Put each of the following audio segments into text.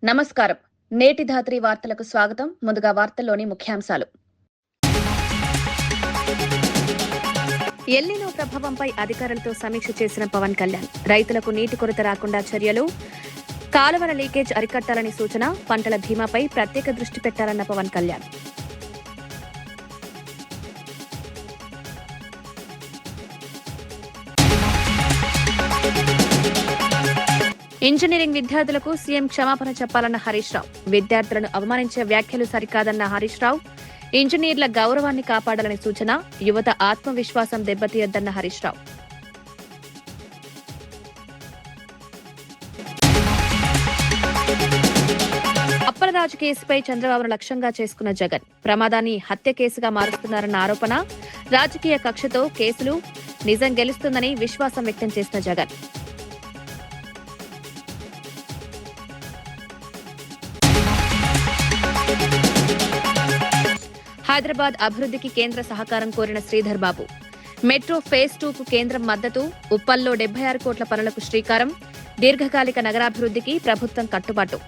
నమస్కారం. నేటి ధాత్రి వార్తలకు స్వాగతం. ముందుగా వార్తల్లోని ముఖ్యాంశాలు. ఎల్నినో ప్రభావంపై అధికారులతో సమీక్ష చేసిన పవన్ కళ్యాణ్. రైతులకు నీటి కొరత రాకుండా చర్యలు, కాలువల లీకేజ్ అరికట్టాలని సూచన, పంటల బీమాపై ప్రత్యేక దృష్టి పెట్టాలన్న పవన్ కళ్యాణ్. ఇంజనీరింగ్ విద్యార్థులకు సీఎం క్షమాపణ చెప్పాలన్న హరీష్ రావు. విద్యార్థులను అవమానించే వ్యాఖ్యలు సరికాదన్న హరీష్ రావు. ఇంజనీర్ల గౌరవాన్ని కాపాడాలని సూచన, యువత ఆత్మవిశ్వాసం దెబ్బతీయొద్దన్న హరీష్ రావు. అప్పలరాజు కేసుపై చంద్రబాబును లక్ష్యంగా చేసుకున్న జగన్. ప్రమాదాన్ని హత్య కేసుగా మారుస్తున్నారన్న ఆరోపణ, రాజకీయ కక్షతో కేసులు, నిజం గెలుస్తుందని విశ్వాసం వ్యక్తం చేసిన జగన్. హైదరాబాద్ అభివృద్ధికి కేంద్ర సహకారం కోరిన శ్రీధర్ బాబు. మెట్రో ఫేజ్ 2కు కేంద్రం మద్దతు, ఉప్పల్లో 76 కోట్ల పనులకు శ్రీకారం, దీర్ఘకాలిక నగరాభివృద్ధికి ప్రభుత్వం కట్టుబాటు.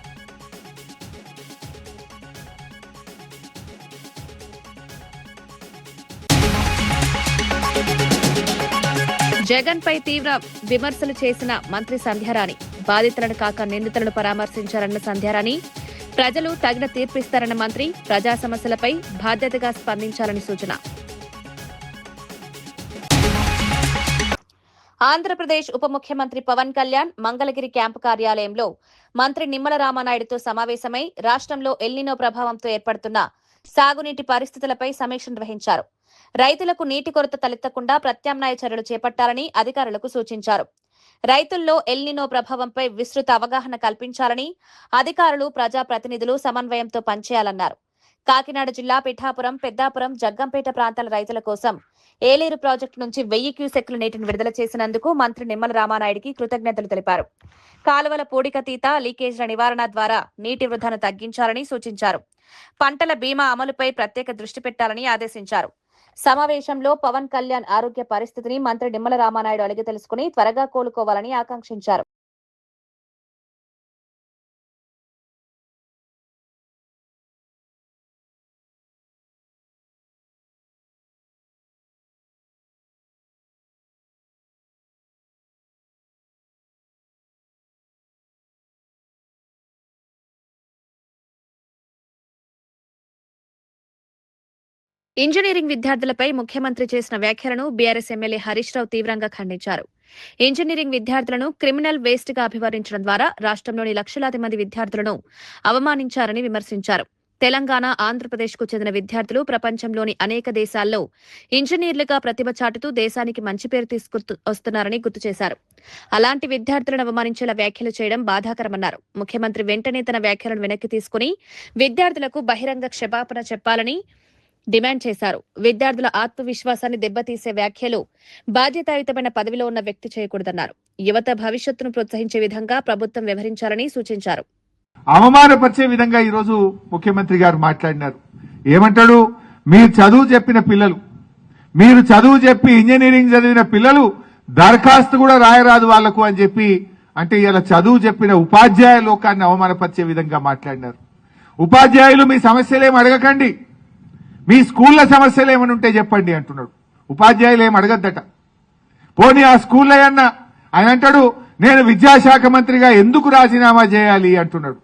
జగన్ పై తీవ్ర విమర్శలు చేసిన మంత్రి సంధ్యారాణి. బాధితులను కాక నిందితులను పరామర్శించారన్న సంధ్యారాణి. ప్రజలు తగిన తీర్పిస్తారన్న మంత్రి. ప్రజా సమస్యలపై బాధ్యతగా స్పందించాలని సూచన. ఆంధ్రప్రదేశ్ ఉప ముఖ్యమంత్రి పవన్ కళ్యాణ్ మంగళగిరి క్యాంపు కార్యాలయంలో మంత్రి నిమ్మల రామానాయుడుతో సమావేశమై రాష్ట్రంలో ఎల్నినో ప్రభావంతో ఏర్పడుతున్న సాగునీటి పరిస్థితులపై సమీక్ష నిర్వహించారు. రైతులకు నీటి కొరత తలెత్తకుండా ప్రత్యామ్నాయ చర్యలు చేపట్టాలని అధికారులకు సూచించారు. రైతుల్లో ఎల్నినో ప్రభావంపై విస్తృత అవగాహన కల్పించాలని అధికారులు, ప్రజాప్రతినిధులు సమన్వయంతో పనిచేయాలన్నారు. కాకినాడ జిల్లా పిఠాపురం, పెద్దాపురం, జగ్గంపేట ప్రాంతాల రైతుల కోసం ఏలేరు ప్రాజెక్టు నుంచి 1000 క్యూసెక్ల నీటిని విడుదల చేసినందుకు మంత్రి నిమ్మల రామానాయుడికి కృతజ్ఞతలు తెలిపారు. కాలువల పూడికతీత, లీకేజ్ల నివారణ ద్వారా నీటి వృధాను తగ్గించాలని సూచించారు. పంటల బీమా అమలుపై ప్రత్యేక దృష్టి పెట్టాలని ఆదేశించారు. సమావేశంలో పవన్ కళ్యాణ్ ఆరోగ్య పరిస్థితిని మంత్రి నిమ్మల రామానాయుడు అడిగి తెలుసుకుని త్వరగా కోలుకోవాలని ఆకాంక్షించారు. ఇంజనీరింగ్ విద్యార్థులపై ముఖ్యమంత్రి చేసిన వ్యాఖ్యలను బీఆర్ఎస్ ఎమ్మెల్యే హరీష్ రావు తీవ్రంగా ఖండించారు. ఇంజనీరింగ్ విద్యార్థులను క్రిమినల్ వేస్ట్ గా అభివర్ణించడం ద్వారా రాష్ట్రంలోని లక్షలాది మంది విద్యార్థులను అవమానించారని విమర్శించారు. తెలంగాణ, ఆంధ్రప్రదేశ్కు చెందిన విద్యార్థులు ప్రపంచంలోని అనేక దేశాల్లో ఇంజనీర్లుగా ప్రతిభ చాటుతూ దేశానికి మంచి పేరు తీసుకొస్తున్నారని గుర్తు చేశారు. అలాంటి విద్యార్థులను అవమానించేలా వ్యాఖ్యలు చేయడం బాధాకరమన్నారు. ముఖ్యమంత్రి వెంటనే తన వ్యాఖ్యలను వెనక్కి తీసుకుని విద్యార్థులకు బహిరంగ క్షమాపణ చెప్పాలని డిమాండ్ చేశారు. విద్యార్థుల ఆత్మవిశ్వాసాన్ని దెబ్బతీసే వ్యాఖ్యలు బాధ్యతాయుతమైన పదవిలో ఉన్న వ్యక్తి చేయకూడదన్నారు. యువత భవిష్యత్తును ప్రోత్సహించే విధంగా ప్రభుత్వం వ్యవహరించాలని సూచించారు. అవమానపరిచే విధంగా ఈరోజు ముఖ్యమంత్రి గారు మాట్లాడినారు. ఏమంటాడు? మీరు చదువు చెప్పిన పిల్లలు, మీరు చదువు చెప్పి ఇంజనీరింగ్ చదివిన పిల్లలు దరఖాస్తు కూడా రాయరాదు వాళ్లకు అని చెప్పి అంటే ఇలా చదువు చెప్పిన ఉపాధ్యాయ లోకాన్ని అవమానపరిచే విధంగా మాట్లాడినారు. ఉపాధ్యాయులు మీ సమస్యలేం అడగకండి, మీ స్కూళ్ల సమస్యలు ఏమని ఉంటే చెప్పండి అంటున్నాడు. ఉపాధ్యాయులు ఏం అడగద్దట. పోనీ ఆ స్కూల్లో అన్నా ఆయన అంటాడు నేను విద్యాశాఖ మంత్రిగా ఎందుకు రాజీనామా చేయాలి అంటున్నాడు.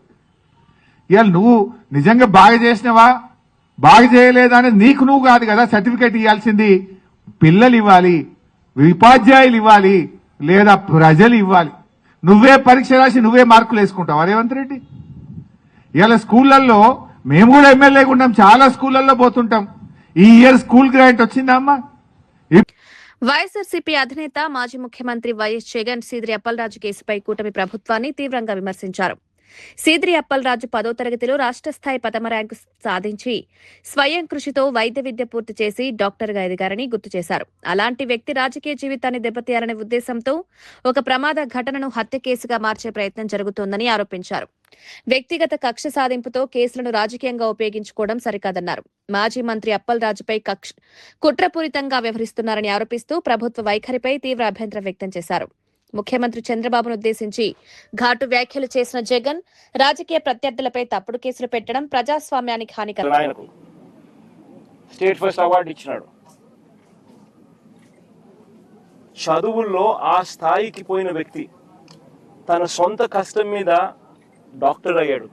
ఇవాళ నువ్వు నిజంగా బాగా చేసినవా, బాగా చేయలేదా అనేది నీకు నువ్వు కాదు కదా సర్టిఫికేట్ ఇవ్వాల్సింది. పిల్లలు ఇవ్వాలి, ఉపాధ్యాయులు ఇవ్వాలి, లేదా ప్రజలు ఇవ్వాలి. నువ్వే పరీక్ష రాసి నువ్వే మార్కులు వేసుకుంటావా రేవంత్ రెడ్డి? ఇవాళ స్కూళ్లలో మేము కూడా ఎమ్మెల్యేగా ఉన్నాం, చాలా స్కూళ్లలో పోతుంటాం. ఈ ఇయర్ స్కూల్ గ్రాంట్ వచ్చిందా అమ్మా? వైఎస్ఆర్సీపీ అధినేత మాజీ ముఖ్యమంత్రి వైఎస్ జగన్ సీదిరి అప్పలరాజు కేసుపై కూటమి ప్రభుత్వాన్ని తీవ్రంగా విమర్శించారు. సీదిరి అప్పలరాజు 10వ తరగతిలో రాష్ట్ర స్థాయి ప్రథమ ర్యాంకు సాధించి స్వయం కృషితో వైద్య విద్య పూర్తి చేసి డాక్టర్గా ఎదిగారని గుర్తు చేశారు. అలాంటి వ్యక్తి రాజకీయ జీవితాన్ని దెబ్బతీయాలనే ఉద్దేశంతో ఒక ప్రమాద ఘటనను హత్య కేసుగా మార్చే ప్రయత్నం జరుగుతోందని ఆరోపించారు. వ్యక్తిగత కక్ష సాధింపుతో కేసులను రాజకీయంగా ఉపయోగించుకోవడం సరికాదన్నారు. మాజీ మంత్రి అప్పలరాజుపై కుట్రపూరితంగా వ్యవహరిస్తున్నారని ఆరోపిస్తూ ప్రభుత్వ వైఖరిపై తీవ్ర అభ్యంతరం వ్యక్తం చేశారు. ముఖ్యమంత్రి చంద్రబాబును ఉద్దేశించి ఘాటు వ్యాఖ్యలు చేసిన జగన్ రాజకీయ ప్రత్యర్థులపై తప్పుడు కేసులు పెట్టడం ప్రజాస్వామ్యానికి హానికరం. ఆయనకు స్టేట్ ఫస్ట్ అవార్డు ఇచ్చినాడు. చదువుల్లో ఆ స్థాయికి పోయిన వ్యక్తి తన సొంత కష్టం మీద డాక్టర్ అయ్యాడు.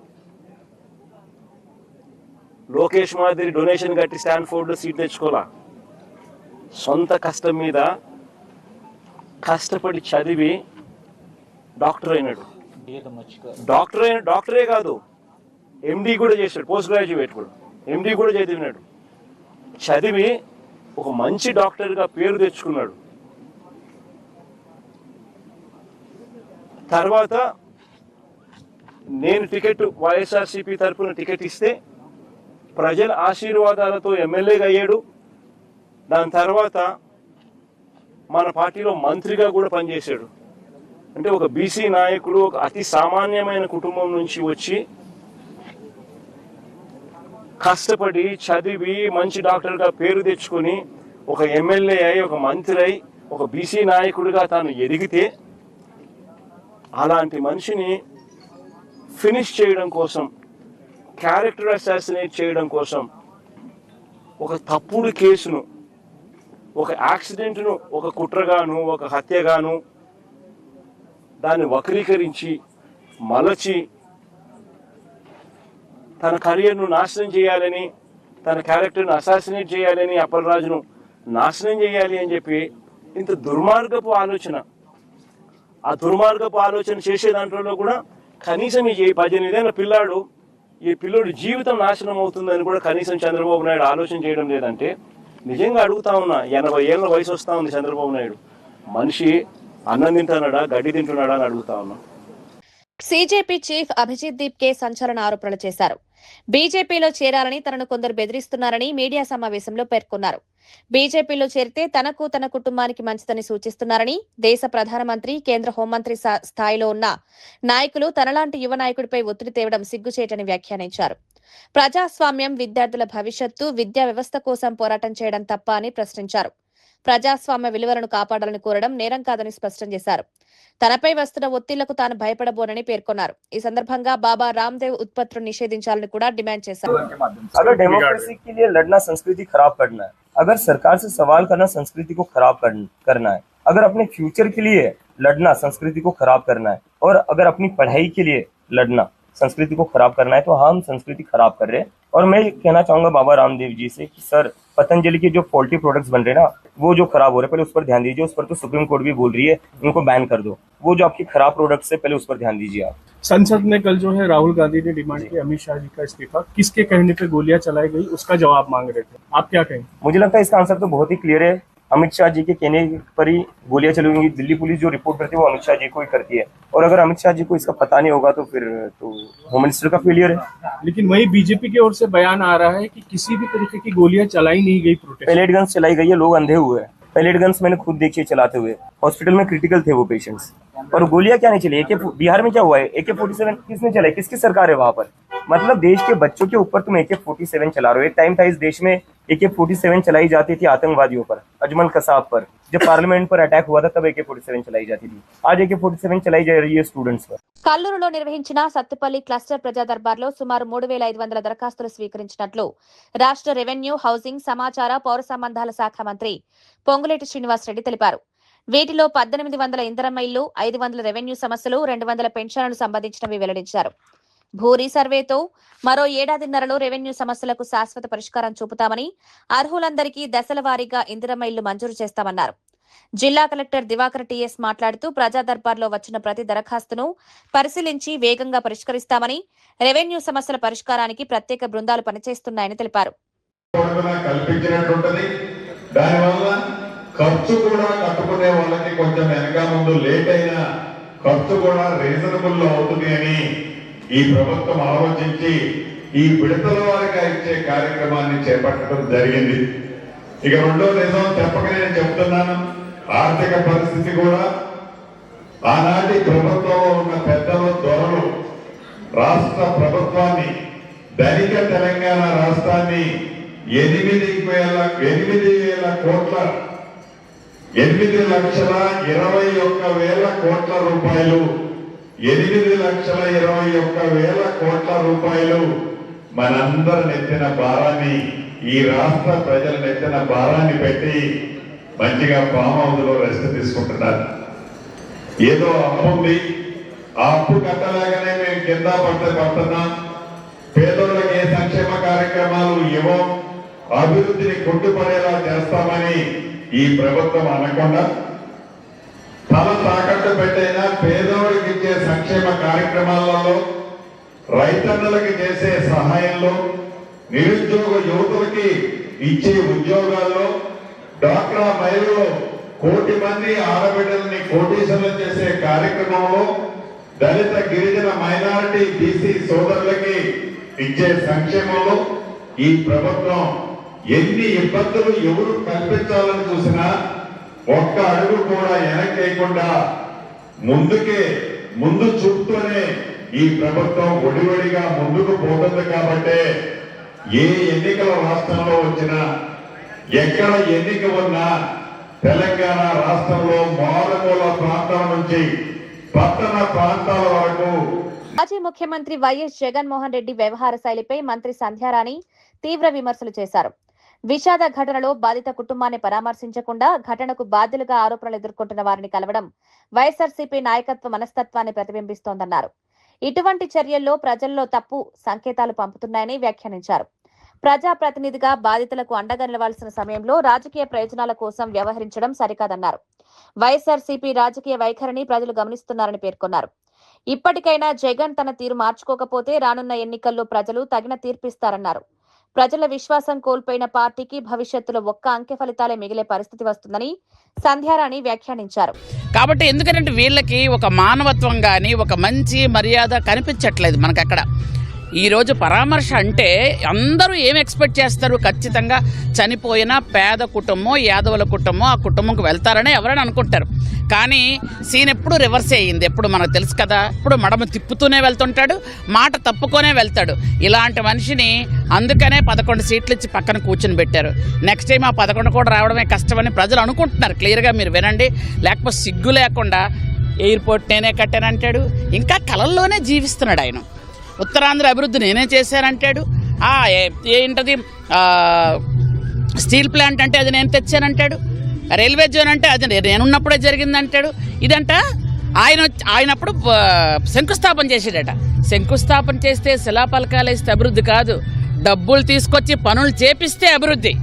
లోకేష్ మాదిరి డొనేషన్ కట్టి స్టాన్ఫోర్డ్ సీట్ తెచ్చుకోలా. సొంత కష్టం మీద కష్టపడి చదివి డాక్టర్ అయినాడు. డాక్టరే కాదు, ఎండి కూడా చేశాడు. పోస్ట్ గ్రాడ్యుయేట్ కూడా, ఎండి కూడా చదివినాడు. చదివి ఒక మంచి డాక్టర్గా పేరు తెచ్చుకున్నాడు. తర్వాత నేను టికెట్ వైఎస్ఆర్సీపీ తరఫున టికెట్ ఇస్తే ప్రజల ఆశీర్వాదాలతో ఎమ్మెల్యేగా అయ్యాడు. దాని తర్వాత మన పార్టీలో మంత్రిగా కూడా పనిచేశాడు. అంటే ఒక బీసీ నాయకుడు, ఒక అతి సామాన్యమైన కుటుంబం నుంచి వచ్చి కష్టపడి చదివి మంచి డాక్టర్గా పేరు తెచ్చుకొని ఒక ఎమ్మెల్యే అయి, ఒక మంత్రి అయి, ఒక బీసీ నాయకుడిగా తాను ఎదిగితే అలాంటి మనిషిని ఫినిష్ చేయడం కోసం, క్యారెక్టర్ అసాసినేట్ చేయడం కోసం ఒక తప్పుడు కేసును, ఒక యాక్సిడెంట్ను ఒక కుట్రగాను, ఒక హత్యగాను దాన్ని వక్రీకరించి మలచి తన కెరియర్ను నాశనం చేయాలని, తన క్యారెక్టర్ను అసాసినేట్ చేయాలని, అప్పలరాజును నాశనం చేయాలి అని చెప్పి ఇంత దుర్మార్గపు ఆలోచన, ఆ దుర్మార్గపు ఆలోచన చేసే దాంట్లో కూడా కనీసం ఈ 18 ఏళ్ల పిల్లాడు, ఈ పిల్లోడి జీవితం నాశనం అవుతుందని కూడా కనీసం చంద్రబాబు నాయుడు ఆలోచన చేయడం లేదంటే నిజంగా అడుగుతా ఉన్నా. 80 ఏళ్ల వయసు వస్తా ఉంది చంద్రబాబు నాయుడు. మనిషి అన్నం తింటున్నాడా, గడ్డి తింటున్నాడా అని అడుగుతా ఉన్నా. సీజేపీ చీఫ్ అభిజిత్ దీప్ కే సంచలన ఆరోపణలు చేశారు. బీజేపీలో చేరాలని తనను కొందరు బెదిరిస్తున్నారని మీడియా సమావేశంలో పేర్కొన్నారు. బీజేపీలో చేరితే తనకు, తన కుటుంబానికి మంచిదని సూచిస్తున్నారని, దేశ ప్రధానమంత్రి, కేంద్ర హోంమంత్రి స్థాయిలో ఉన్న నాయకులు తనలాంటి యువ నాయకుడిపై ఒత్తిడి తేవడం సిగ్గుచేటని వ్యాఖ్యానించారు. ప్రజాస్వామ్యం, విద్యార్థుల భవిష్యత్తు, విద్యా వ్యవస్థ కోసం పోరాటం చేయడం తప్ప అని ప్రశ్నించారు. ప్రజాస్వామ్య విలువలను కాపాడాలని కోరడం నేరం కాదని స్పష్టం చేశారు. తనపై వస్తున్న ఒత్తిళ్లకు తాను భయపడబోనని పేర్కొన్నారు. ఈ సందర్భంగా బాబా రామ్దేవ్ ఉత్పత్తులను నిషేధించాలని కూడా డిమాండ్ చేశారు. अगर डेमोक्रेसी के लिए लड़ना संस्कृति खराब करना है, अगर सरकार से सवाल करना संस्कृति को खराब करना है, अगर अपने फ्यूचर के लिए लड़ना संस्कृति को खराब करना है, और अगर अपनी पढ़ाई के लिए लड़ना संस्कृति को खराब करना है, तो हम संस्कृति खराब कर रहे हैं. और मैं कहना चाहूंगा बाबा रामदेव जी से कि सर, पतंजलि के जो पोल्ट्री प्रोडक्ट्स बन रहे हैं ना, वो जो खराब हो रहे हैं, पहले उस पर ध्यान दीजिए. उस पर तो सुप्रीम कोर्ट भी बोल रही है उनको बैन कर दो. वो जो आपकी खराब प्रोडक्ट्स है, पहले उस पर ध्यान दीजिए आप. संसद में कल जो है राहुल गांधी ने डिमांड की अमित शाह जी का इस्तीफा. किसके कहने पे गोलियां चलाई गई, उसका जवाब मांग रहे थे. आप क्या कहेंगे? मुझे लगता है इसका आंसर तो बहुत ही क्लियर है. अमित शाह जी के कहने पर ही गोलियां चली होंगी. दिल्ली पुलिस जो रिपोर्ट करती है वो अमित शाह जी को ही करती है. और अगर अमित शाह जी को इसका पता नहीं होगा तो फिर तो होम मिनिस्टर का फेलियर है. लेकिन वही बीजेपी की ओर से बयान आ रहा है कि किसी भी तरीके की गोलियां चलाई नहीं गई. प्रोटेस्ट पैलेट गन्स चलाई गई है, लोग अंधे हुए हैं. पैलेट गन्स मैंने खुद देखी चलाते हुए. हॉस्पिटल में क्रिटिकल थे वो पेशेंट्स. और गोलियां क्या नहीं चली. बिहार में क्या हुआ है, AK-47 किसने चलाई, किसकी सरकार है वहां पर? मतलब देश के बच्चों के ऊपर तुम AK-47 चला रहे हो. एक टाइम था इस देश में AK-47 चलाई जाती थी आतंकवादियों पर, अजमल कसाब पर. जब पार्लियामेंट पर अटैक हुआ था तब AK-47 चलाई जाती थी. आज AK-47 चलाई जा रही है स्टूडेंट्स पर. కల్లూరులో నిర్వహించిన సత్తుపల్లి క్లస్టర్ ప్రజా దర్బార్లో సుమారు 3,500 దరఖాస్తులు స్వీకరించినట్లు రాష్ట్ర రెవెన్యూ, హౌసింగ్, సమాచార, పౌర సంబంధాల శాఖ మంత్రి పొంగులేటి శ్రీనివాసరెడ్డి తెలిపారు. వీటిలో 1800 ఇందిరమ్మ ఇళ్లు, 500 రెవెన్యూ సమస్యలు, 200 పెన్షన్లకు సంబంధించినవి వెల్లడించారు. భూ రీసర్వేతో మరో ఏడాదిన్నరలో రెవెన్యూ సమస్యలకు శాశ్వత పరిష్కారం చూపుతామని, అర్హులందరికీ దశల వారీగా ఇందిరమ్మ ఇళ్లు మంజూరు చేస్తామన్నారు. జిల్లా కలెక్టర్ దివాకర్ టీఎస్ మాట్లాడుతూ ప్రజా దర్బార్లో వచ్చిన ప్రతి దరఖాస్తును పరిశీలించి వేగంగా పరిష్కరిస్తామని, రెవెన్యూ సమస్యల పరిష్కారానికి ప్రత్యేక బృందాలు పనిచేస్తున్నాయని తెలిపారు. ఖర్చు కూడా కట్టుకునే వాళ్ళకి కొంచెం వెనక ముందు లేట్ అయినా ఖర్చు కూడా రీజనబుల్ అవుతుంది అని ఈ ప్రభుత్వం ఆలోచించి ఈ విడతల వారిగా ఇచ్చే కార్యక్రమాన్ని చేపట్టడం జరిగింది. ఇక రెండో నిజం చెప్పకనే నేను చెప్తున్నాను. ఆర్థిక పరిస్థితి కూడా ఆనాటి ప్రభుత్వంలో ఉన్న పెద్దలు, దొరలు రాష్ట్ర ప్రభుత్వాన్ని, ధనిక తెలంగాణ రాష్ట్రాన్ని 8,000 కోట్ల 8,21,000 కోట్ల రూపాయలు 8,21,000 కోట్ల రూపాయలు మనందరి నెత్తిన భారాన్ని, ఈ రాష్ట్ర ప్రజల నెత్తిన భారాన్ని పెట్టి మంచిగా ఫామ్ హౌస్ లో రెస్ట్ తీసుకుంటున్నారు. ఏదో అప్పు ఉంది, ఆ అప్పు కట్టలేకనే మేము కింద పడుతున్నాం, పేదోళ్ళకి ఏ సంక్షేమ కార్యక్రమాలు ఇవ్వం, అభివృద్ధిని కొట్టుపడేలా చేస్తామని ఈ ప్రభుత్వం అనకుండా తల తాకట్టు పెట్టైనా పేదోడికి ఇచ్చే సంక్షేమ కార్యక్రమాలలో, రైతన్నులకి చేసే సహాయంలో, నిరుద్యోగ యువతులకి ఇచ్చే ఉద్యోగాల్లో, డ్వాక్రా మహిళలు 1 కోటి మంది ఆడబిడ్డల్ని కోటీశ్వరులు చేసే కార్యక్రమంలో, దళిత గిరిజన మైనారిటీ బీసీ సోదరులకి ఇచ్చే సంక్షేమంలో ఈ ప్రభుత్వం ఎన్ని ఇబ్బందులు ఎవరు కల్పించాలని చూసినా ఒక్క అడుగు కూడా వెనక్కేయకుండా ముందు చూపుతూనే ఈ ప్రభుత్వం ఒడివడిగా ముందుకు పోతుంది. కాబట్టి ఏ ఎన్నికల రాష్ట్రంలో వచ్చినా, ఎక్కడ ఎన్నిక ఉన్నా తెలంగాణ రాష్ట్రంలో మారుమూల ప్రాంతాల నుంచి పట్టణ ప్రాంతాల వరకు మాజీ ముఖ్యమంత్రి వైఎస్ జగన్మోహన్ రెడ్డి వ్యవహార శైలిపై మంత్రి సంధ్యారాణి తీవ్ర విమర్శలు చేశారు. విషాద ఘటనలో బాధిత కుటుంబాన్ని పరామర్శించకుండా ఘటనకు బాధ్యులుగా ఆరోపణలు ఎదుర్కొంటున్న వారిని కలవడం వైఎస్ఆర్సీపీ నాయకత్వ మనస్తత్వాన్ని ప్రతిబింబిస్తోందన్నారు. ఇటువంటి చర్యల్లో ప్రజల్లో తప్పు సంకేతాలు పంపుతున్నాయని వ్యాఖ్యానించారు. ప్రజాప్రతినిధిగా బాధితులకు అండగా నిలవాల్సిన సమయంలో రాజకీయ ప్రయోజనాల కోసం వ్యవహరించడం సరికాదన్నారు. వైఎస్ఆర్సీపీ రాజకీయ వైఖరిని ప్రజలు గమనిస్తున్నారని పేర్కొన్నారు. ఇప్పటికైనా జగన్ తన తీరు మార్చుకోకపోతే రానున్న ఎన్నికల్లో ప్రజలు తగిన తీర్పిస్తారన్నారు. ప్రజల విశ్వాసం కోల్పోయిన పార్టీకి భవిష్యత్తులో ఒక్క అంకె ఫలితాలే మిగిలే పరిస్థితి వస్తుందని సంధ్యారాణి వ్యాఖ్యానించారు. కాబట్టి ఎందుకంటే వీళ్ళకి ఒక మానవత్వం కానీ ఒక మంచి మర్యాద కనిపించట్లేదు మనకు అక్కడ. ఈరోజు పరామర్శ అంటే అందరూ ఏం ఎక్స్పెక్ట్ చేస్తారు? ఖచ్చితంగా చనిపోయిన పేద కుటుంబం, యాదవుల కుటుంబం ఆ కుటుంబంకి వెళ్తారని ఎవరైనా అనుకుంటారు. కానీ సీన్ ఎప్పుడు రివర్స్ అయ్యింది. ఎప్పుడు మనకు తెలుసు కదా, ఇప్పుడు మడమ తిప్పుతూనే వెళ్తుంటాడు, మాట తప్పుకొనే వెళ్తాడు. ఇలాంటి మనిషిని అందుకనే 11 సీట్లు ఇచ్చి పక్కన కూర్చుని పెట్టారు. నెక్స్ట్ టైం ఆ 11 కూడా రావడమే కష్టమని ప్రజలు అనుకుంటున్నారు. క్లియర్గా మీరు వినండి. లేకపోతే సిగ్గు లేకుండా ఎయిర్పోర్ట్ నేనే కట్టానంటాడు. ఇంకా కలల్లోనే జీవిస్తున్నాడు ఆయన. ఉత్తరాంధ్ర అభివృద్ధి నేనే చేశానంటాడు. ఏంటది స్టీల్ ప్లాంట్ అంటే అది నేను తెచ్చానంటాడు. రైల్వే జోన్ అంటే అది నేనున్నప్పుడే జరిగిందంటాడు. ఇదంట ఆయనప్పుడు శంకుస్థాపన చేసాడట. శంకుస్థాపన చేస్తే శిలాపలకాలు వేస్తే అభివృద్ధి కాదు, డబ్బులు తీసుకొచ్చి పనులు చేపిస్తే అభివృద్ధి.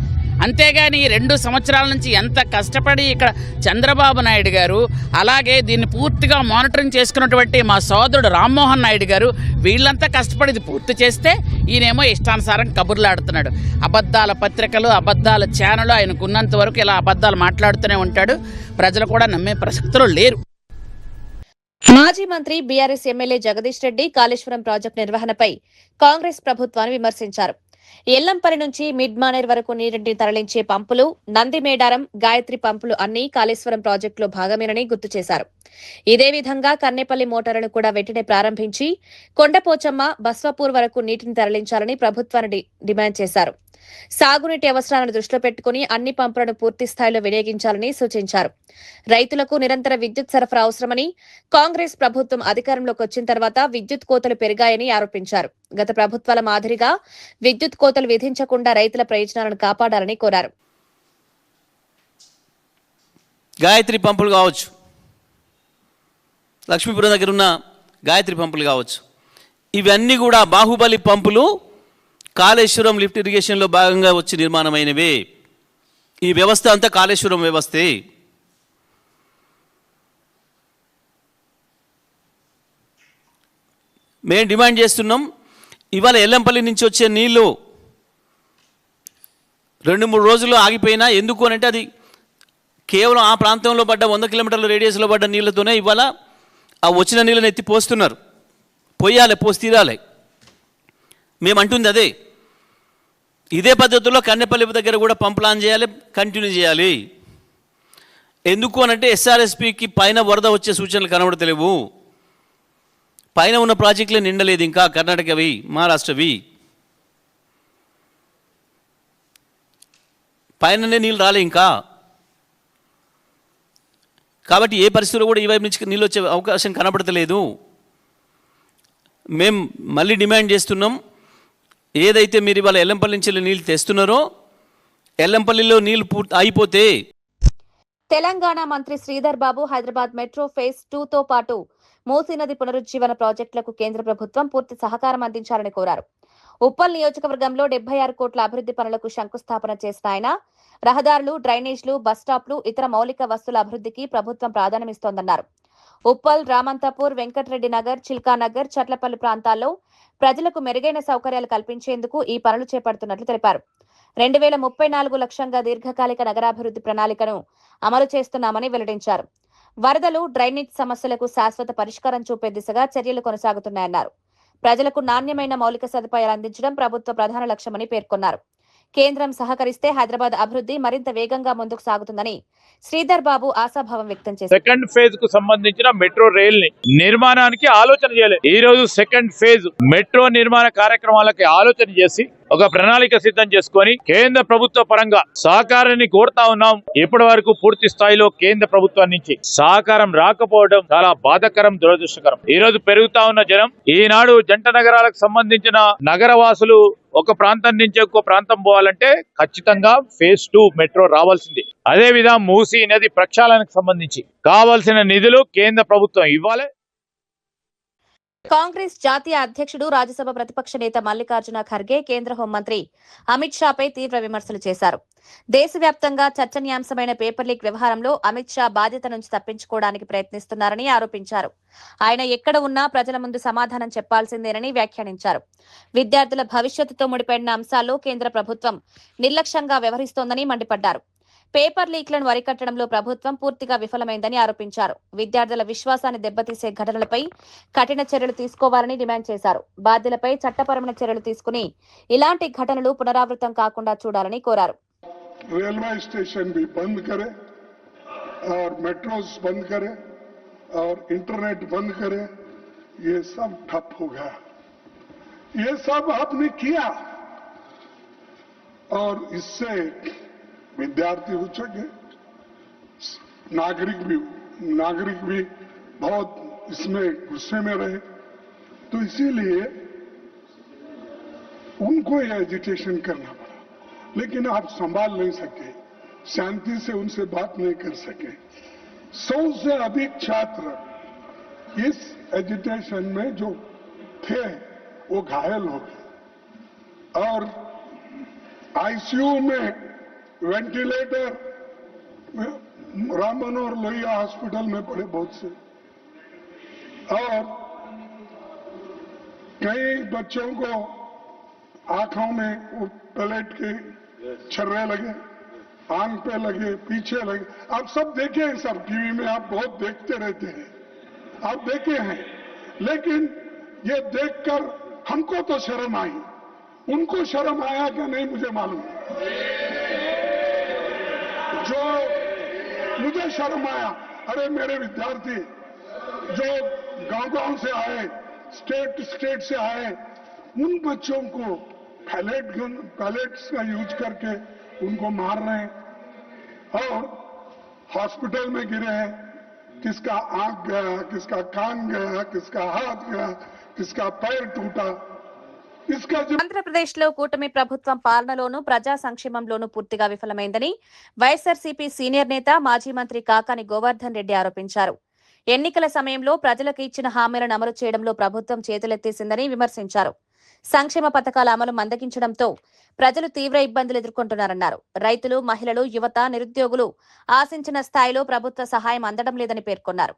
అంతేగాని 2 సంవత్సరాల నుంచి ఎంత కష్టపడి ఇక్కడ చంద్రబాబు నాయుడు గారు, అలాగే దీన్ని పూర్తిగా మానిటరింగ్ చేసుకున్నటువంటి మా సోదరుడు రామ్మోహన్ నాయుడు గారు, వీళ్ళంతా కష్టపడి ఇది పూర్తి చేస్తే ఈయనేమో ఇష్టానుసారం కబుర్లు ఆడుతున్నాడు. అబద్ధాల పత్రికలు, అబద్ధాల ఛానల్ ఆయనకున్నంత వరకు ఇలా అబద్ధాలు మాట్లాడుతూనే ఉంటాడు. ప్రజలు కూడా నమ్మే ప్రసక్తులు లేరు. మాజీ మంత్రి BRS MLA Jagadish Reddy Kaleshwaram project నిర్వహణపై కాంగ్రెస్ ప్రభుత్వాన్ని విమర్శించారు. ఎల్లంపల్లి నుంచి మిడ్ మానేర్ వరకు నీటిని తరలించే పంపులు, నందిమేడారం, గాయత్రి పంపులు అన్ని కాళేశ్వరం ప్రాజెక్టులో భాగమేనని గుర్తు చేశారు. ఇదే విధంగా కన్నెపల్లి మోటారును కూడా వెంటనే ప్రారంభించి కొండపోచమ్మ, బస్వాపూర్ వరకు నీటిని తరలించాలని ప్రభుత్వాన్ని డిమాండ్ చేశారు. సాగునీటి అవసరాలను దృష్టిలో పెట్టుకుని అన్ని పంపులను పూర్తి స్థాయిలో వినియోగించాలని సూచించారు. రైతులకు నిరంతర విద్యుత్ సరఫరా అవసరమని, కాంగ్రెస్ ప్రభుత్వం అధికారంలోకి వచ్చిన తర్వాత విద్యుత్ కోతలు పెరిగాయని ఆరోపించారు. గత ప్రభుత్వాల మాదిరిగా విద్యుత్ కోతలు విధించకుండా రైతుల ప్రయోజనాలను కాపాడాలని కోరారు. గాయత్రి పంపులు కావచ్చు, లక్ష్మీపురం దగ్గర ఉన్న గాయత్రి పంపులు కావచ్చు, ఇవన్నీ కూడా బాహుబలి పంపులు కాళేశ్వరం లిఫ్ట్ ఇరిగేషన్లో భాగంగా వచ్చి నిర్మాణమైనవే. ఈ వ్యవస్థ అంతా కాళేశ్వరం వ్యవస్థే. మేము డిమాండ్ చేస్తున్నాం, ఇవాళ ఎల్లంపల్లి నుంచి వచ్చే నీళ్లు 2-3 రోజుల్లో ఆగిపోయినా ఎందుకు అనంటే అది కేవలం ఆ ప్రాంతంలో పడ్డ 100 కిలోమీటర్ల రేడియస్లో పడ్డ నీళ్లతోనే ఇవాళ ఆ వచ్చిన నీళ్ళని ఎత్తి పోస్తున్నారు. పోయాలి, పోసి తీరాలి. మేము అంటుంది అదే. ఇదే పద్ధతిలో కన్నెపల్లి దగ్గర కూడా పంపులు ఆన్ చేయాలి, కంటిన్యూ చేయాలి. ఎందుకు అనంటే ఎస్ఆర్ఎస్పికి పైన వరద వచ్చే సూచనలు కనబడతలేవు. పైన ఉన్న ప్రాజెక్టులే నిండలేదు, ఇంకా కర్ణాటకవి, మహారాష్ట్రవి. పైననే నీళ్ళు రాలే ఇంకా. కాబట్టి ఏ పరిస్థితుల్లో కూడా ఈ వైపు నుంచి నీళ్ళు వచ్చే అవకాశం కనబడతలేదు. మేము మళ్ళీ డిమాండ్ చేస్తున్నాం, ఏదైతే మీరు ఇవాళ ఎల్లంపల్లి నుంచి నీళ్ళు తెస్తున్నారో ఎల్లంపల్లిలో నీళ్లు అయిపోతే. తెలంగాణ మంత్రి శ్రీధర్ బాబు హైదరాబాద్ మెట్రో ఫేజ్ 2తో పాటు మూసీ నది పునరుజ్జీవన ప్రాజెక్టులకు కేంద్ర ప్రభుత్వం పూర్తి సహకారం అందించాలని కోరారు. ఉప్పల్ నియోజకవర్గంలో 76 కోట్ల అభివృద్ధి పనులకు శంకుస్థాపన చేసిన ఆయన రహదారులు, డ్రైనేజ్లు, బస్టాప్లు, ఇతర మౌలిక వస్తువుల అభివృద్ధికి ప్రభుత్వం ప్రాధాన్యమిస్తోందన్నారు. ఉప్పల్, రామంతపూర్, వెంకటరెడ్డి నగర్, చిల్కానగర్, చట్లపల్లి ప్రాంతాల్లో ప్రజలకు మెరుగైన సౌకర్యాలు కల్పించేందుకు ఈ పనులు చేపడుతున్నట్లు తెలిపారు. 2034 లక్ష్యంగా దీర్ఘకాలిక నగరాభివృద్ధి ప్రణాళికను అమలు చేస్తున్నామని వెల్లడించారు. వరదలు, డ్రైనేజ్ సమస్యలకు శాశ్వత పరిష్కారం చూపే దిశగా చర్యలు కొనసాగుతున్నాయన్నారు. ప్రజలకు నాణ్యమైన మౌలిక సదుపాయాలు అందించడం ప్రభుత్వ ప్రధాన లక్ష్యమని పేర్కొన్నారు. కేంద్రం సహకరిస్తే హైదరాబాద్ అభివృద్ధి మరింత వేగంగా ముందుకు సాగుతుందని శ్రీధర్ బాబు ఆశాభావం వ్యక్తం చేశారు. సెకండ్ ఫేజ్ కు సంబంధించిన మెట్రో రైల్ ని నిర్మాణానికి ఆలోచన చేయలేదు. ఈ రోజు సెకండ్ ఫేజ్ మెట్రో నిర్మాణ కార్యక్రమాలకి ఆలోచన చేసి ఒక ప్రణాళిక సిద్ధం చేసుకొని కేంద్ర ప్రభుత్వ పరంగా సహకారాన్ని కోరుతా ఉన్నాం. ఇప్పటి వరకు పూర్తి స్థాయిలో కేంద్ర ప్రభుత్వం నుంచి సహకారం రాకపోవడం చాలా బాధాకరం, దురదృష్టకరం. ఈ రోజు పెరుగుతా ఉన్న జనం, ఈనాడు జంట నగరాలకు సంబంధించిన నగరవాసులు ఒక ప్రాంతం నుంచి ఇంకో ప్రాంతం పోవాలంటే ఖచ్చితంగా ఫేజ్ 2 మెట్రో రావాల్సింది. అదే విధంగా మూసీ నది ప్రక్షాళనకు సంబంధించి కావాల్సిన నిధులు కేంద్ర ప్రభుత్వం ఇవ్వాలి. కాంగ్రెస్ జాతీయ అధ్యక్షుడు, రాజ్యసభ ప్రతిపక్ష నేత మల్లికార్జున ఖర్గే కేంద్ర హోంమంత్రి అమిత్ షాపై తీవ్ర విమర్శలు చేశారు. దేశవ్యాప్తంగా చర్చనీయాంశమైన పేపర్ లీక్ వ్యవహారంలో అమిత్ షా బాధ్యత నుంచి తప్పించుకోవడానికి ప్రయత్నిస్తున్నారని ఆరోపించారు. ఆయన ఎక్కడ ఉన్నా ప్రజల ముందు సమాధానం చెప్పాల్సిందేనని వ్యాఖ్యానించారు. విద్యార్థుల భవిష్యత్తుతో ముడిపడిన అంశాల్లో కేంద్ర ప్రభుత్వం నిర్లక్ష్యంగా వ్యవహరిస్తోందని మండిపడ్డారు. పేపర్ లీక్లను అరికట్టడంలో ప్రభుత్వం పూర్తిగా విఫలమైందని ఆరోపించారు. విద్యార్థుల విశ్వాసాన్ని దెబ్బతీసే ఘటనలపై కఠిన చర్యలు తీసుకోవాలని డిమాండ్ చేశారు. బాధ్యులపై చట్టపరమైన చర్యలు తీసుకుని ఇలాంటి ఘటనలు పునరావృతం కాకుండా చూడాలని కోరారు. रेलवे स्टेशन भी बंद करे और मेट्रोस बंद करे और इंटरनेट बंद करे, ये सब ठप हो गया. ये सब आपने किया और इससे विद्यार्थी हो सके, नागरिक भी बहुत इसमें गुस्से में रहे. तो इसीलिए उनको ये एजिटेशन करना पड़ा, लेकिन आप संभाल नहीं सके, शांति से उनसे बात नहीं कर सके. 100 से अधिक छात्र इस एजिटेशन में जो थे वो घायल हो गए और आईसीयू में वेंटिलेटर राम मनोहर लोहिया हॉस्पिटल में पड़े बहुत से, और कई बच्चों को आंखों में वो प्लेट के छर्रे लगे, आंख पे लगे, पीछे लगे. आप सब देखे हैं, सब टीवी में आप बहुत देखते रहते हैं, आप देखे हैं. लेकिन ये देखकर हमको तो शर्म आई, उनको शर्म आया कि नहीं मुझे मालूम. जो मुझे शर्म आया, अरे मेरे विद्यार्थी जो गांव से आए, स्टेट से आए, उन बच्चों को पैलेट्स का यूज करके उनको मार रहे हैं और हॉस्पिटल में गिरे हैं. किसका आंख गया, किसका कान गया, किसका हाथ गया, किसका पैर टूटा. ఆంధ్రప్రదేశ్ లో కూటమి ప్రభుత్వం పాలనలోనూ ప్రజా సంక్షేమంలోనూ పూర్తిగా విఫలమైందని వైఎస్ఆర్సీపీ సీనియర్ నేత, మాజీ మంత్రి కాకాని గోవర్ధన్ రెడ్డి ఆరోపించారు. ఎన్నికల సమయంలో ప్రజలకు ఇచ్చిన హామీలను అమలు చేయడంలో ప్రభుత్వం చేతులెత్తేసిందని విమర్శించారు. సంక్షేమ పథకాల అమలు మందగించడంతో ప్రజలు తీవ్ర ఇబ్బందులు ఎదుర్కొంటున్నారన్నారు. రైతులు, మహిళలు, యువత, నిరుద్యోగులు ఆశించిన స్థాయిలో ప్రభుత్వ సహాయం అందడం లేదని పేర్కొన్నారు.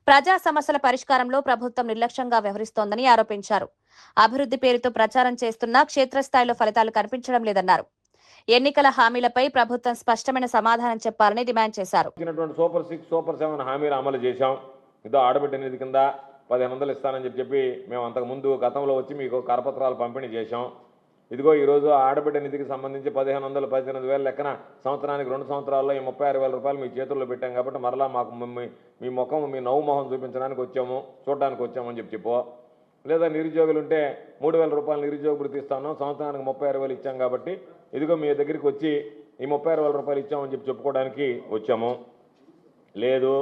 ప్రజా సమస్యల పరిష్కారంలో ప్రభుత్వం నిర్లక్ష్యంగా వ్యవహరిస్తోందని ఆరోపించారు. అభివృద్ధి పేరుతో ప్రచారం చేస్తున్నా క్షేత్రస్థాయిలో ఫలితాలు కనిపించడం లేదన్నారు. ఎన్నికల హామీలపై ప్రభుత్వం స్పష్టమైన సమాధానం చెప్పాలని డిమాండ్ చేశారు. సూపర్ 6, సూపర్ 7 హామీలు అమలు చేశాం. ఇదో ఆడబిడ్డ నిధి కింద 1500 ఇస్తానని చెప్పి మేము అంతకుముందు గతంలో వచ్చి మీకు కరపత్రాలు పంపిణీ చేశాం. ఇదిగో ఈరోజు ఆడబిడ్డ నిధికి సంబంధించి 1500, 18,000 లెక్కన సంవత్సరానికి 2 సంవత్సరాల్లో ఈ 36,000 రూపాయలు మీ చేతుల్లో పెట్టాం. కాబట్టి మరలా మాకు మీ ముఖం, మీ నవ్వు మొహం చూపించడానికి వచ్చాము, చూడడానికి వచ్చామని చెప్పు. లేదా నిరుద్యోగులు ఉంటే 3,000 రూపాయలు నిరుద్యోగ వృత్తి ఇస్తాను, సంవత్సరానికి 36,000 ఇచ్చాం. కాబట్టి ఇదిగో మీ దగ్గరికి వచ్చి ఈ 36,000 రూపాయలు ఇచ్చామని చెప్పుకోవడానికి వచ్చాము. లేదు,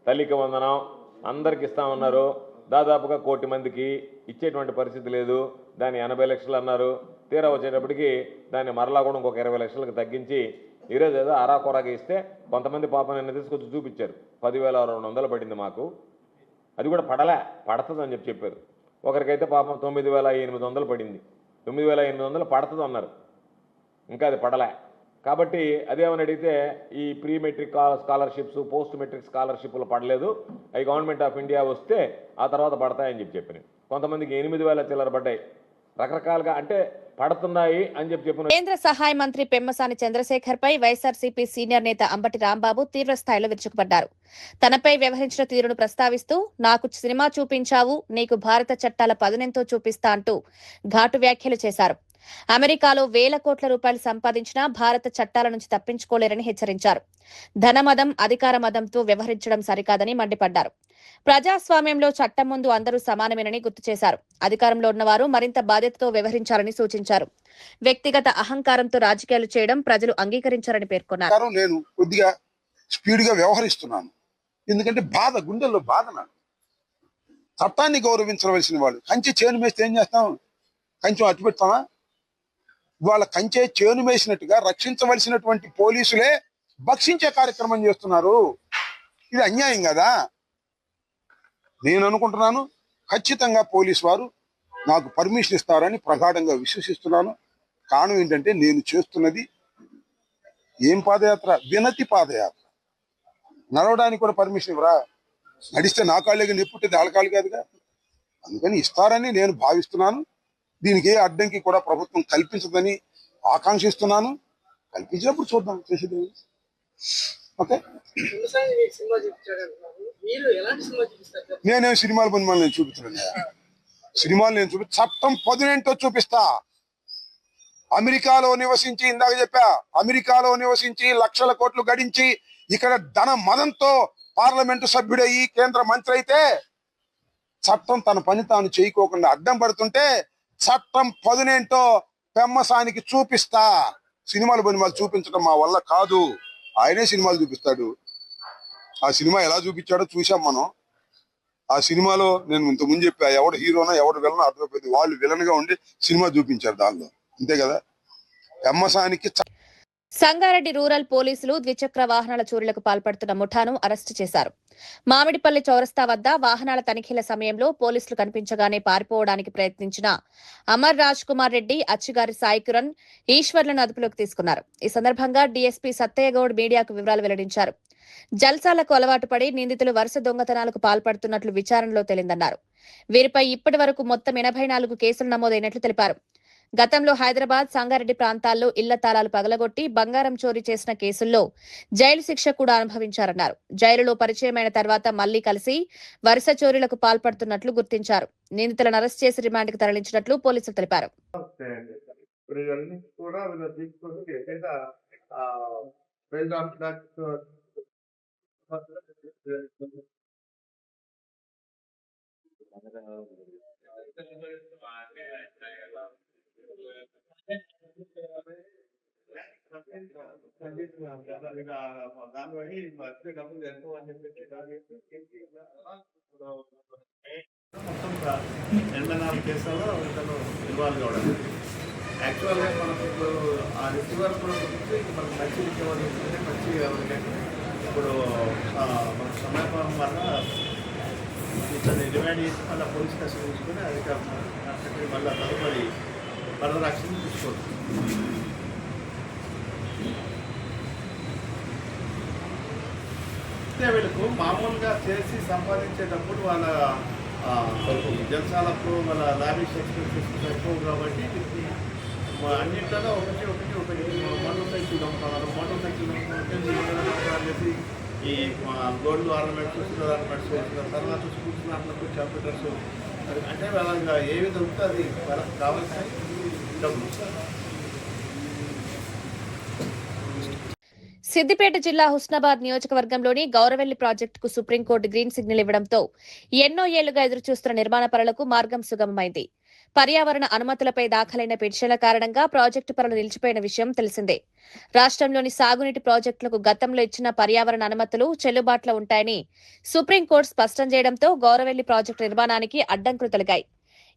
తల్లికి వందనం అందరికి ఇస్తామన్నారు. దాదాపుగా 1 కోటి మందికి ఇచ్చేటువంటి పరిస్థితి లేదు. దాన్ని 80 లక్షలు అన్నారు. తీరా వచ్చేటప్పటికి దాన్ని మరలా కూడా ఇంకొక 20 లక్షలకు తగ్గించి ఈరోజు ఏదో అరాకొరాగా ఇస్తే కొంతమంది పాపం నిన్న తీసుకొచ్చి చూపించారు. 10,200 పడింది మాకు. అది కూడా పడుతుందని చెప్పారు. ఒకరికైతే పాపం 9,800 పడింది. 9,800 పడుతుంది అన్నారు. ఇంకా అది పడలే. కాబట్టి అదేమని అడిగితే ఈ pre matric scholarships, post matric స్కాలర్షిప్లు పడలేదు, అవి గవర్నమెంట్ ఆఫ్ ఇండియా వస్తే ఆ తర్వాత పడతాయని చెప్పినాయి. కొంతమందికి 8,000 చిల్లర పడ్డాయి. రకరకాలుగా అంటే పడుతున్నాయి అని చెప్పిన కేంద్ర సహాయ మంత్రి పెమ్మసాని చంద్రశేఖర్ పై వైఎస్ఆర్సీపీ సీనియర్ నేత అంబటి రాంబాబు తీవ్ర స్థాయిలో విరుచుకుపడ్డారు. తనపై వ్యవహరించిన తీరును ప్రస్తావిస్తూ నాకు సినిమా చూపించావు, నీకు భారత చట్టాల పదునెంతో చూపిస్తా అంటూ ఘాటు వ్యాఖ్యలు చేశారు. అమెరికాలో వేల కోట్ల రూపాయలు సంపాదించినా భారత చట్టాల నుంచి తప్పించుకోలేరని హెచ్చరించారు. ధనమదం, అధికార మదంతో వ్యవహరించడం సరికాదని మండిపడ్డారు. ప్రజాస్వామ్యంలో చట్టం ముందు అందరూ సమానమేనని గుర్తు చేశారు. అధికారంలో ఉన్నవారు మరింత బాధ్యతతో వ్యవహరించాలని సూచించారు. వ్యక్తిగత అహంకారంతో రాజకీయాలు చేయడం ప్రజలు అంగీకరించారని పేర్కొన్నారు. నేను కొద్దిగా స్పీడ్ గా వ్యవహరిస్తున్నాను, ఎందుకంటే గుండెల్లో బాధ. నాకు చట్టాన్ని గౌరవించవలసిన వాళ్ళు కంచె చేను మేస్తే ఏం చేస్తాం? కంచెం అట్టు పెడతామా? వాళ్ళ కంచె చేను మేసినట్టుగా రక్షించవలసినటువంటి పోలీసులే భక్షించే కార్యక్రమం చేస్తున్నారు. ఇది అన్యాయం కదా. నేను అనుకుంటున్నాను ఖచ్చితంగా పోలీసు వారు నాకు పర్మిషన్ ఇస్తారని ప్రగాఢంగా విశ్వసిస్తున్నాను. కారణం ఏంటంటే నేను చేస్తున్నది ఏం పాదయాత్ర? వినతి పాదయాత్ర. నడవడానికి కూడా పర్మిషన్ ఇవ్వరా? నడిస్తే నా కాళ్ళకి నిప్పుట్టేది వాళ్ళ కాళ్ళు కాదుగా. అందుకని ఇస్తారని నేను భావిస్తున్నాను. దీనికి ఏ అడ్డంకి కూడా ప్రభుత్వం కల్పించదని ఆకాంక్షిస్తున్నాను. కల్పించినప్పుడు చూద్దాం చేసేది. ఓకే, నేనేం సినిమాలు పని నేను చూపించలేదు. సినిమాలు నేను చట్టం 18 చూపిస్తా. అమెరికాలో నివసించి, ఇందాక చెప్పా, అమెరికాలో నివసించి లక్షల కోట్లు గడించి ఇక్కడ ధన మదంతో పార్లమెంటు సభ్యుడయ్యి కేంద్ర మంత్రి అయితే చట్టం తన పని తాను చేయకోకుండా అడ్డం పడుతుంటే చట్టం 18 పెమ్మసానికి చూపిస్తా. సినిమాలు పని చూపించడం మా వల్ల కాదు. ఆయనే సినిమాలు చూపిస్తాడు. ఆ సినిమా ఎలా చూపించాడో చూసాం మనం. ఆ సినిమాలో నేను ఇంతకుముందు చెప్పా, ఎవడు హీరోనా ఎవడు విలనో అర్థమైపోయింది. వాళ్ళు విలన్ గా ఉండి సినిమా చూపించారు దానిలో, అంతే కదా. పెమ్మసానికి సంగారెడ్డి రూరల్ పోలీసులు ద్విచక్ర వాహనాల చోరీలకు పాల్పడుతున్న ముఠాను అరెస్టు చేశారు. మామిడిపల్లి చౌరస్తా వద్ద వాహనాల తనిఖీల సమయంలో పోలీసులు కనిపించగానే పారిపోవడానికి ప్రయత్నించిన అమర్ రాజ్ కుమార్ రెడ్డి, అచ్చిగారి సాయికిరణ్, ఈశ్వర్లను అదుపులోకి తీసుకున్నారు. ఈ సందర్భంగా డీఎస్పీ సత్తయ్యగౌడ్ మీడియాకు వివరాలు వెల్లడించారు. జల్సాలకు అలవాటు పడి నిందితులు వరుస దొంగతనాలకు పాల్పడుతున్నట్లు విచారణలో తేలిందన్నారు. వీరిపై ఇప్పటి వరకు మొత్తం 84 కేసులు నమోదైనట్లు తెలిపారు. గతంలో హైదరాబాద్, సంగారెడ్డి ప్రాంతాల్లో ఇళ్ల తాళాలు పగలగొట్టి బంగారం చోరీ చేసిన కేసుల్లో జైలు శిక్ష కూడా అనుభవించారన్నారు. జైలులో పరిచయమైన తర్వాత మళ్లీ కలిసి వరుస చోరీలకు పాల్పడుతున్నట్లు గుర్తించారు. నిందితులను అరెస్ట్ చేసి రిమాండ్కు తరలించినట్లు పోలీసులు తెలిపారు. కేసులో ఇతను ఇన్వాల్వ్ కావడం యాక్చువల్గా మనకు ఇప్పుడు ఆ రిసీవర్ కూడా గురించి మనకు మంచి రికవర్ చేస్తుంది. మంచి ఎవరికంటే ఇప్పుడు మన సమయపాలన వల్ల ఇతన్ని డిమాండ్ చేసి మళ్ళీ పోలీస్ కస్టడీ తీసుకొని అధికారులు మళ్ళీ తదుపరి ఫర్దర్ యాక్షన్ తీసుకోవచ్చు. వీళ్ళకు మామూలుగా చేసి సంపాదించేటప్పుడు వాళ్ళ జలసాలకు వాళ్ళ లావిష్ ఎక్స్పెన్సెస్ ఎక్కువ కాబట్టి అన్నింటిలో ఒకటి మోటార్ సైకిల్ అమ్ముతున్నారు. మోటార్ సైకిల్ చేసి ఈ గోల్డ్ ఆర్నమెంట్స్, సిల్వర్ ఆర్నమెంట్స్ వేసిన తర్వాత స్కూల్స్ దాంట్లో కంప్యూటర్స్ అంటే వాళ్ళ ఏ విధంగా ఉంటే అది వాళ్ళకి కావాల్సిన డబ్బులు. సిద్దిపేట జిల్లా హుస్నాబాద్ నియోజకవర్గంలోని గౌరవెల్లి ప్రాజెక్టుకు సుప్రీంకోర్టు గ్రీన్ సిగ్నల్ ఇవ్వడంతో ఎన్నో ఏళ్లుగా ఎదురుచూస్తున్న నిర్మాణ పనులకు మార్గం సుగమమైంది. పర్యావరణ అనుమతులపై దాఖలైన పిటిషన్ల కారణంగా ప్రాజెక్టు పనులు నిలిచిపోయిన విషయం తెలిసిందే. రాష్ట్రంలోని సాగునీటి ప్రాజెక్టులకు గతంలో ఇచ్చిన పర్యావరణ అనుమతులు చెల్లుబాటులో ఉంటాయని సుప్రీంకోర్టు స్పష్టం చేయడంతో గౌరవెల్లి ప్రాజెక్టు నిర్మాణానికి అడ్డంకులు తొలగాయి.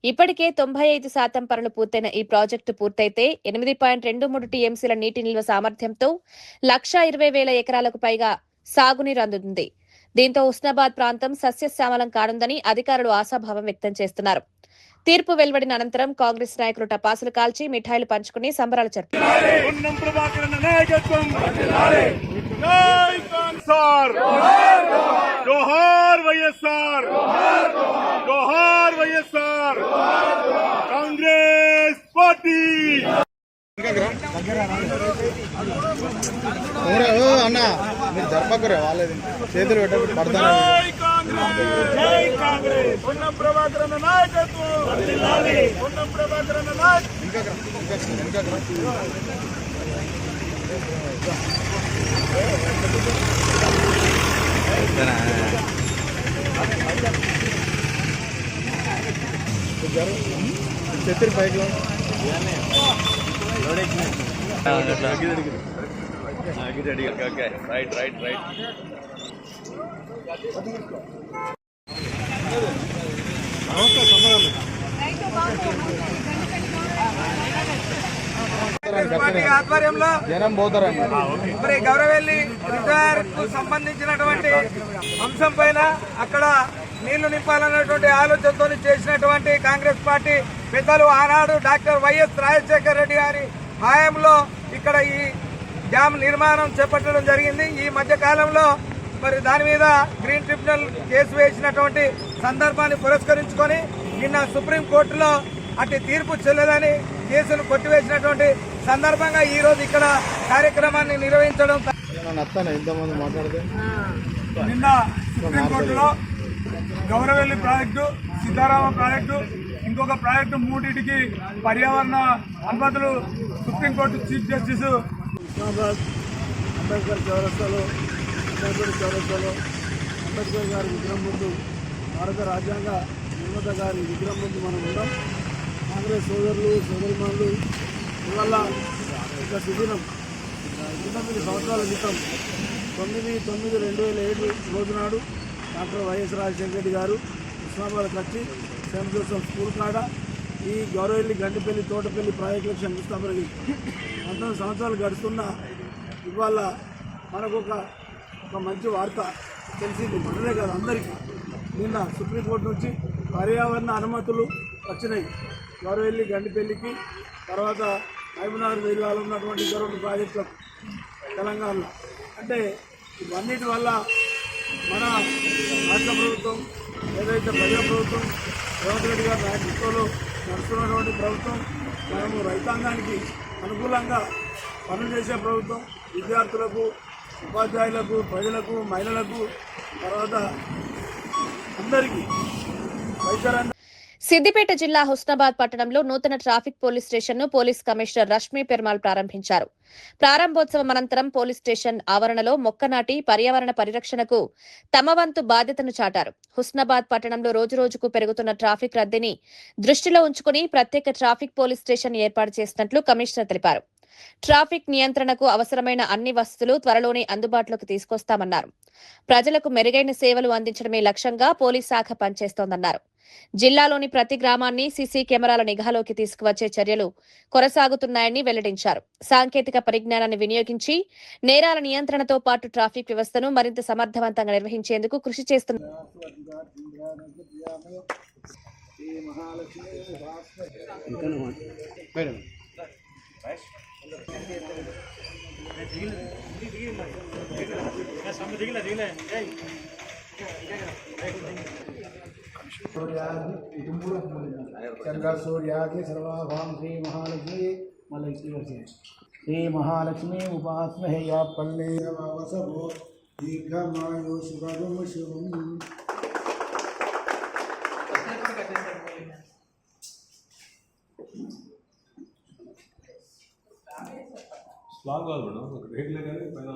ఇప్పటికే 95% పనులు పూర్తయిన ఈ ప్రాజెక్టు పూర్తయితే 8.23 టీఎంసీల నీటి నిల్వ సామర్థ్యంతో 1,20,000 ఎకరాలకు పైగా సాగునీరు అందుతుంది. దీంతో హుస్నాబాద్ ప్రాంతం సస్యశ్యామలం కానుందని అధికారులు ఆశాభావం వ్యక్తం చేస్తున్నారు. తీర్పు వెలువడిన అనంతరం కాంగ్రెస్ నాయకులు టపాసులు కాల్చి మిఠాయిలు పంచుకుని సంబరాలు అన్న మీరు జరపకురే వాళ్ళది చేతులు పెట్టకు పడతాను. చేతులు పైకి రైట్ ఆధ్వర్యంలో జనం పోతారండి. మరి గౌరవెల్లి రిజర్వ్ సంబంధించినటువంటి అంశం పైన అక్కడ నీళ్లు నింపాలన్నటువంటి ఆలోచనతో చేసినటువంటి కాంగ్రెస్ పార్టీ పెద్దలు ఆనాడు డాక్టర్ వైఎస్ రాజశేఖర రెడ్డి గారి హయాంలో ఇక్కడ ఈ డ్యామ్ నిర్మాణం చేపట్టడం జరిగింది. ఈ మధ్య కాలంలో మరి దాని మీద గ్రీన్ ట్రిబ్యునల్ కేసు వేసినటువంటి సందర్భాన్ని పురస్కరించుకొని నిన్న సుప్రీంకోర్టులో అటు తీర్పు చెల్లదని కేసును కొట్టివేసినటువంటి సందర్భంగా ఈ రోజు ఇక్కడ కార్యక్రమాన్ని నిర్వహించడం. నిన్న సుప్రీంకోర్టులో గౌరవెల్లి ప్రాజెక్టు, సీతారామ ప్రాజెక్టు, ఇంకొక ప్రాజెక్టు మూడింటికి పర్యావరణ అనుమతులు supreme court chief justice Husnabad Ambedkar చౌరస్తాలో అంబేద్కర్ గారి విగ్రహం ముందు, భారత రాజ్యాంగ నిర్మాత గారి విగ్రహం ముందు మనం ఉన్నాం. కాంగ్రెస్ సోదరులు సోదరిమణులు ఇవాళ ఒక శిబిరం 19 సంవత్సరాల క్రితం 9/9/2007 రోజు నాడు డాక్టర్ వైఎస్ రాజశేఖర రెడ్డి గారు హుస్నాబాద్ వచ్చి సెయింట్ జోసెఫ్ స్కూల్ కాడ ఈ గౌరవెల్లి గండిపల్లి తోటపల్లి ప్రాజెక్టులకు శంకుస్థాపన 19 సంవత్సరాలు గడుస్తున్న ఇవాళ మనకు ఒక మంచి వార్త తెలిసింది. మనలే కాదు అందరికీ. నిన్న సుప్రీంకోర్టు నుంచి పర్యావరణ అనుమతులు వచ్చినాయి గౌరవెల్లి గండిపల్లికి, తర్వాత మహబూబ్నగర్ జిల్లాలో ఉన్నటువంటి 2 ప్రాజెక్టులకు తెలంగాణలో. అంటే ఇవన్నిటి వల్ల మన రాష్ట్ర ప్రభుత్వం ఏదైతే ప్రజా ప్రభుత్వం రేవంత్ రెడ్డి గారి నాయకత్వంలో నడుస్తున్నటువంటి ప్రభుత్వం, మనము రైతాంగానికి అనుకూలంగా పనులు చేసే ప్రభుత్వం, విద్యార్థులకు, ఉపాధ్యాయులకు, ప్రజలకు, మహిళలకు, తర్వాత అందరికీ వైద్యరంగ. సిద్దిపేట జిల్లా హుస్నాబాద్ పట్టణంలో నూతన ట్రాఫిక్ పోలీస్ స్టేషన్ ను పోలీస్ కమిషనర్ రష్మీ పెర్మాల్ ప్రారంభించారు. ప్రారంభోత్సవం అనంతరం పోలీస్ స్టేషన్ ఆవరణలో మొక్క నాటి పర్యావరణ పరిరక్షణకు తమ వంతు బాధ్యతను చాటారు. హుస్నాబాద్ పట్టణంలో రోజురోజుకు పెరుగుతున్న ట్రాఫిక్ రద్దీని దృష్టిలో ఉంచుకుని ప్రత్యేక ట్రాఫిక్ పోలీస్ స్టేషన్ ఏర్పాటు చేసినట్లు కమిషనర్ తెలిపారు. ట్రాఫిక్ నియంత్రణకు అవసరమైన అన్ని వసతులు త్వరలోనే అందుబాటులోకి తీసుకొస్తామన్నారు. ప్రజలకు మెరుగైన సేవలు అందించడమే లక్ష్యంగా పోలీస్ శాఖ పనిచేస్తోందన్నారు. జిల్లాలోని ప్రతి గ్రామాన్ని సీసీ కెమెరాల నిఘాలోకి తీసుకువచ్చే చర్యలు కొనసాగుతున్నాయని వెల్లడించారు. సాంకేతిక పరిజ్ఞానాన్ని వినియోగించి నేరాల నియంత్రణతో పాటు ట్రాఫిక్ వ్యవస్థను మరింత సమర్థవంతంగా నిర్వహించేందుకు కృషి చేస్తున్నారు. चंद्र सूर्याग्नि सर्वाभाम श्री महालक्ष्मी श्री महालक्ष्मी उपासमहे या पल्ले वसवो दीर्घमायु शुभम शुभम. స్లాగ్ కాదు మేడం, ఒక రేట్లే కానీ పైన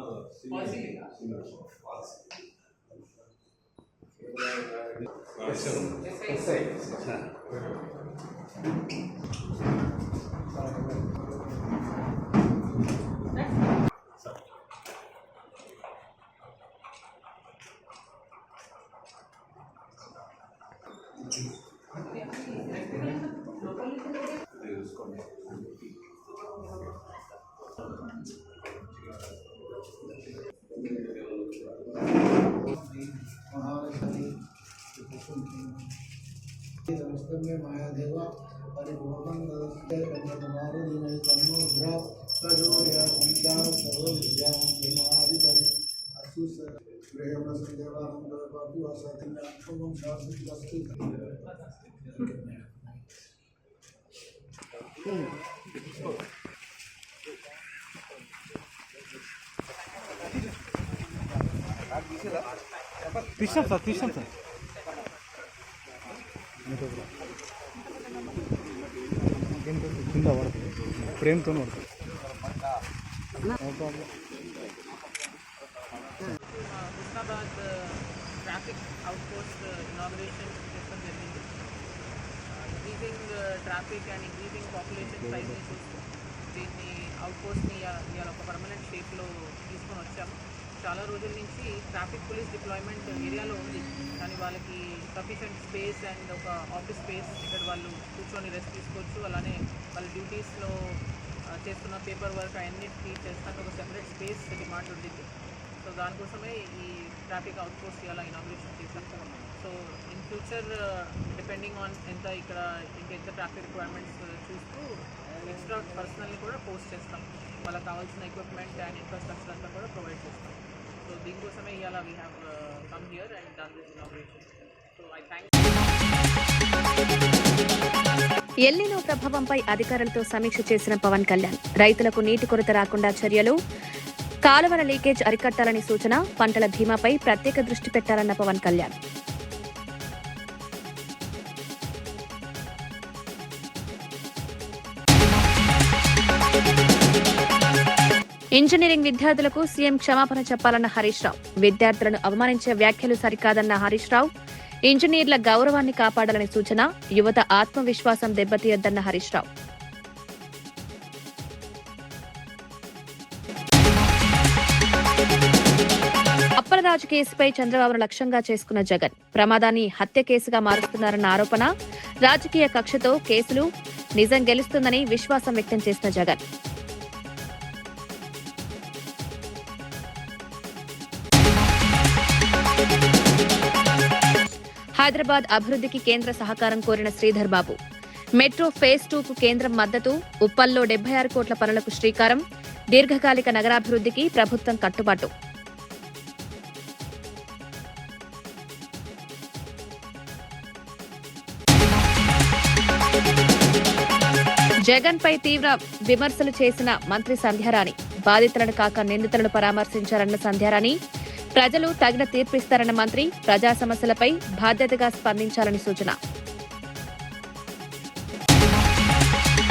मायादेवा परिपूर्णं ददते कन्याकुमारी तन्नोद्रा प्रचोदया संचार सर्वविद्यां ब्रह्मादिपरि असुस गृहप्रसदेवानंद बापू असतिना ओम शास्त्री वस्तु తీసాం సార్ కింద పడుతుంది ఫ్రేమ్తో పడుతుంది Husnabad traffic outpost inauguration చేయడం జరిగింది. Increasing traffic and increasing population సైజ్ని చూస్తూ దీన్ని అవుట్ పోస్ట్ని ఇవాళ ఒక పర్మనెంట్ షేప్లో తీసుకొని వచ్చాము. చాలా రోజుల నుంచి ట్రాఫిక్ పోలీస్ డిప్లాయ్మెంట్ ఏరియాలో ఉంది, కానీ వాళ్ళకి సఫిషియెంట్ స్పేస్ అండ్ ఒక ఆఫీస్ స్పేస్ ఇక్కడ వాళ్ళు కూర్చొని రెస్ట్ తీసుకోవచ్చు. అలానే వాళ్ళ డ్యూటీస్లో చేస్తున్న పేపర్ వర్క్ అన్నిటికీ చేస్తానికి ఒక సెపరేట్ స్పేస్ డిమాండ్ ఉండింది. సో దానికోసమే ఈ ట్రాఫిక్ అవుట్ పోస్ట్ ఇలా ఇనాగ్రేషన్ చేశాం. So in future depending on ఇక్కడ ఇంకెంత ట్రాఫిక్ రిక్వైర్మెంట్స్ చూస్తూ ఎక్స్ట్రా పర్సనల్ని కూడా పోస్ట్ చేస్తాం. వాళ్ళకి కావాల్సిన ఎక్విప్మెంట్ అండ్ ఇన్ఫ్రాస్ట్రక్చర్ అంతా కూడా ప్రొవైడ్ చేస్తాం. సో దీనికోసమే ఇవాళ we have come here and done this inauguration. So I thank El Nino ప్రభావంపై అధికారులతో సమీక్ష చేసిన పవన్ కళ్యాణ్ రైతులకు నీటి కొరత రాకుండా చర్యలు, కాలువల లీకేజ్ అరికట్టాలని సూచన, పంటల బీమాపై ప్రత్యేక దృష్టి పెట్టాలన్న పవన్ కళ్యాణ్. ఇంజనీరింగ్ విద్యార్థులకు సీఎం క్షమాపణ చెప్పాలన్న హరీష్ రావు. విద్యార్థులను అవమానించే వ్యాఖ్యలు సరికాదన్న హరీష్ రావు. ఇంజనీర్ల గౌరవాన్ని కాపాడాలని సూచన, యువత ఆత్మవిశ్వాసం దెబ్బతీయొద్దన్న హరీష్ రావు. అప్పలరాజు కేసుపై చంద్రబాబును లక్ష్యంగా చేసుకున్న జగన్ ప్రమాదాన్ని హత్య కేసుగా మారుస్తున్నారన్న ఆరోపణ, రాజకీయ కక్షతో కేసులు, నిజం గెలుస్తుందని విశ్వాసం వ్యక్తం చేసిన జగన్. హైదరాబాద్ అభివృద్ధికి కేంద్ర సహకారం కోరిన శ్రీధర్ బాబు. మెట్రో ఫేజ్ 2కు కేంద్రం మద్దతు, ఉప్పల్లో 76 కోట్ల పనులకు శ్రీకారం, దీర్ఘకాలిక నగరాభివృద్ధికి ప్రభుత్వం కట్టుబాటు. జగన్పై తీవ్ర విమర్శలు చేసిన మంత్రి సంధ్యారాణి. బాధితులను కాక నిందితులను పరామర్శించారన్న సంధ్యారాణి. ప్రజలు తగిన తీర్పిస్తారన్న మంత్రి. ప్రజా సమస్యలపై బాధ్యతగా స్పందించాలని సూచన.